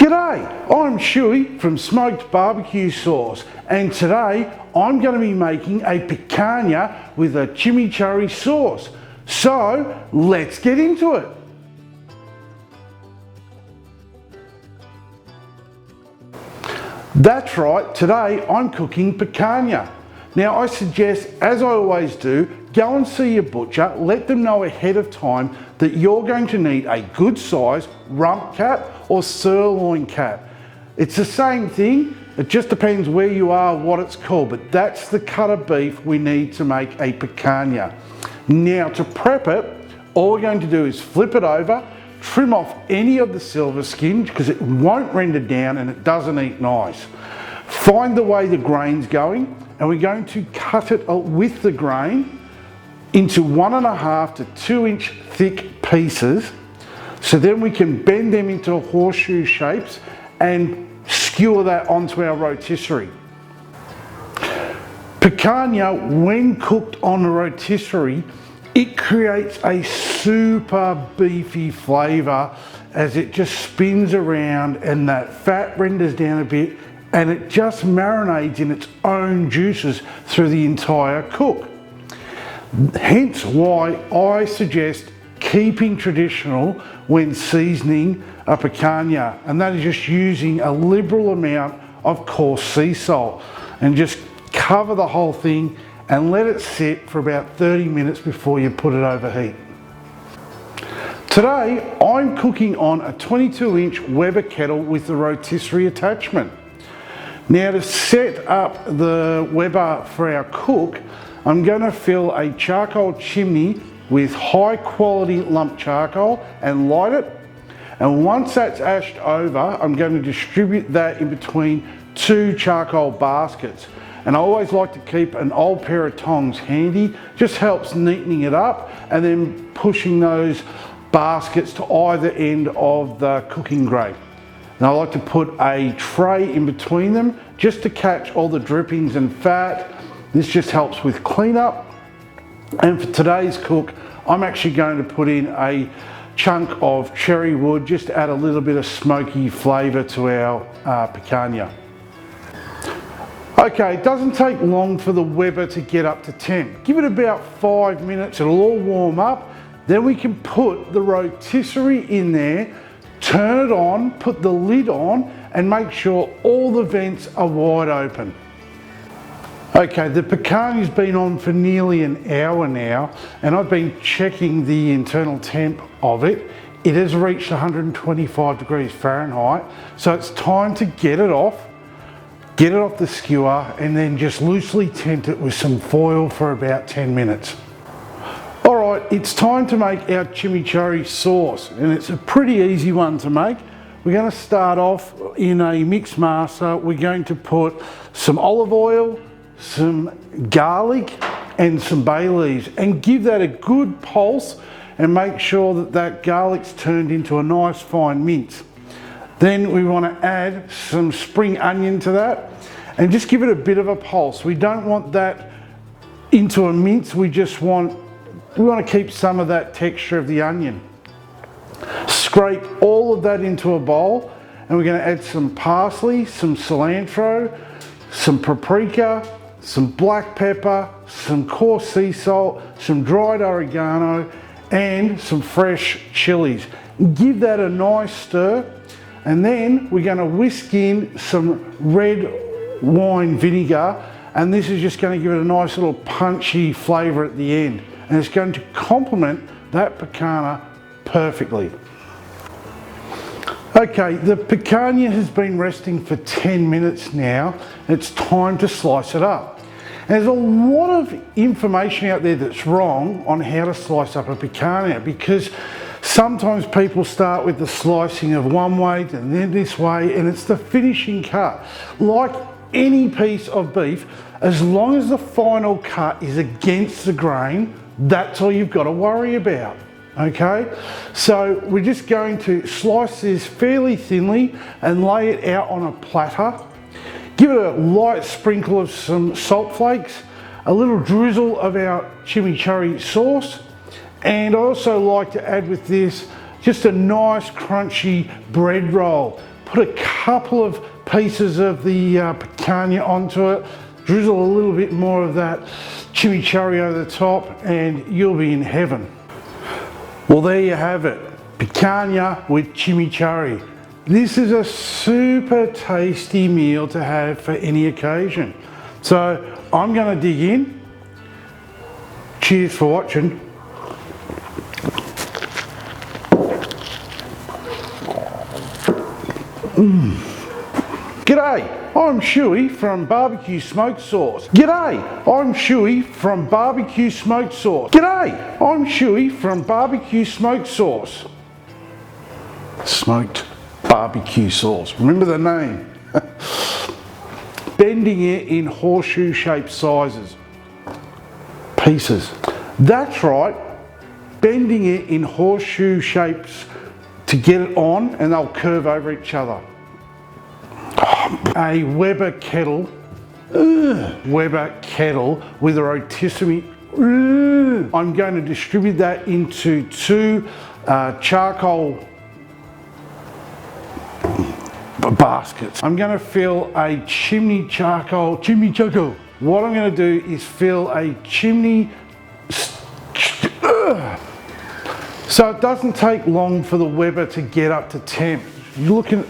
G'day, I'm Schuey from Smoked BBQ Sauce, and today I'm going to be making a picanha with a chimichurri sauce. So let's get into it. That's right, today I'm cooking picanha. Now I suggest, as I always do, go and see your butcher, let them know ahead of time that you're going to need a good size rump cap or sirloin cap. It's the same thing, it just depends where you are, what it's called, but that's the cut of beef we need to make a picanha. Now to prep it, all we're going to do is flip it over, trim off any of the silver skin because it won't render down and it doesn't eat nice. Find the way the grain's going, and we're going to cut it with the grain into 1.5 to 2 inch thick pieces, so then we can bend them into horseshoe shapes and skewer that onto our rotisserie. Picanha, when cooked on a rotisserie, it creates a super beefy flavour as it just spins around and that fat renders down a bit and it just marinates in its own juices through the entire cook. Hence why I suggest keeping traditional when seasoning a picanha, and that is just using a liberal amount of coarse sea salt and just cover the whole thing and let it sit for about 30 minutes before you put it over heat. Today I'm cooking on a 22-inch Weber kettle with the rotisserie attachment. Now to set up the Weber for our cook, I'm going to fill a charcoal chimney with high quality lump charcoal and light it. And once that's ashed over, I'm going to distribute that in between 2 charcoal baskets. And I always like to keep an old pair of tongs handy, just helps neatening it up and then pushing those baskets to either end of the cooking grate. And I like to put a tray in between them just to catch all the drippings and fat. This just helps with cleanup. And for today's cook, I'm actually going to put in a chunk of cherry wood, just to add a little bit of smoky flavour to our picanha. Okay, it doesn't take long for the Weber to get up to temp. Give it about 5 minutes, it'll all warm up. Then we can put the rotisserie in there, turn it on, put the lid on, and make sure all the vents are wide open. Okay, the picanha's been on for nearly an hour now, and I've been checking the internal temp of it. It has reached 125 degrees Fahrenheit, so it's time to get it off the skewer, and then just loosely tent it with some foil for about 10 minutes. Alright, it's time to make our chimichurri sauce, and it's a pretty easy one to make. We're going to start off in a mixed master. We're going to put some olive oil, some garlic and some bay leaves, and give that a good pulse and make sure that that garlic's turned into a nice fine mince. Then we want to add some spring onion to that and just give it a bit of a pulse. We don't want that into a mince, we want to keep some of that texture of the onion. Scrape all of that into a bowl, and we're going to add some parsley, some cilantro, some paprika, some black pepper, some coarse sea salt, some dried oregano, and some fresh chilies. Give that a nice stir, and then we're going to whisk in some red wine vinegar, and this is just going to give it a nice little punchy flavour at the end, and it's going to complement that picanha perfectly. Okay, the picanha has been resting for 10 minutes now. It's time to slice it up. There's a lot of information out there that's wrong on how to slice up a picanha, because sometimes people start with the slicing of one way and then this way, and it's the finishing cut. Like any piece of beef, as long as the final cut is against the grain, that's all you've got to worry about. Okay, so we're just going to slice this fairly thinly and lay it out on a platter. Give it a light sprinkle of some salt flakes, a little drizzle of our chimichurri sauce, and I also like to add with this just a nice crunchy bread roll. put a couple of pieces of the picanha onto it, drizzle a little bit more of that chimichurri over the top, and you'll be in heaven. Well, there you have it, picanha with chimichurri. This is a super tasty meal to have for any occasion. So I'm going to dig in. Cheers for watching. G'day, I'm Schuey from BBQ Smoked Sauce. G'day, I'm Schuey from BBQ Smoked Sauce. G'day, I'm Schuey from BBQ Smoked Sauce. Smoked barbecue sauce. Remember the name. Bending it in horseshoe shaped sizes. Pieces. That's right. Bending it in horseshoe shapes to get it on, and they'll curve over each other. A Weber Kettle. Weber Kettle with a rotisserie. I'm going to distribute that into 2 charcoal baskets. I'm going to fill a chimichurri. What I'm going to do is fill a chimney. So it doesn't take long for the Weber to get up to temp. You're looking,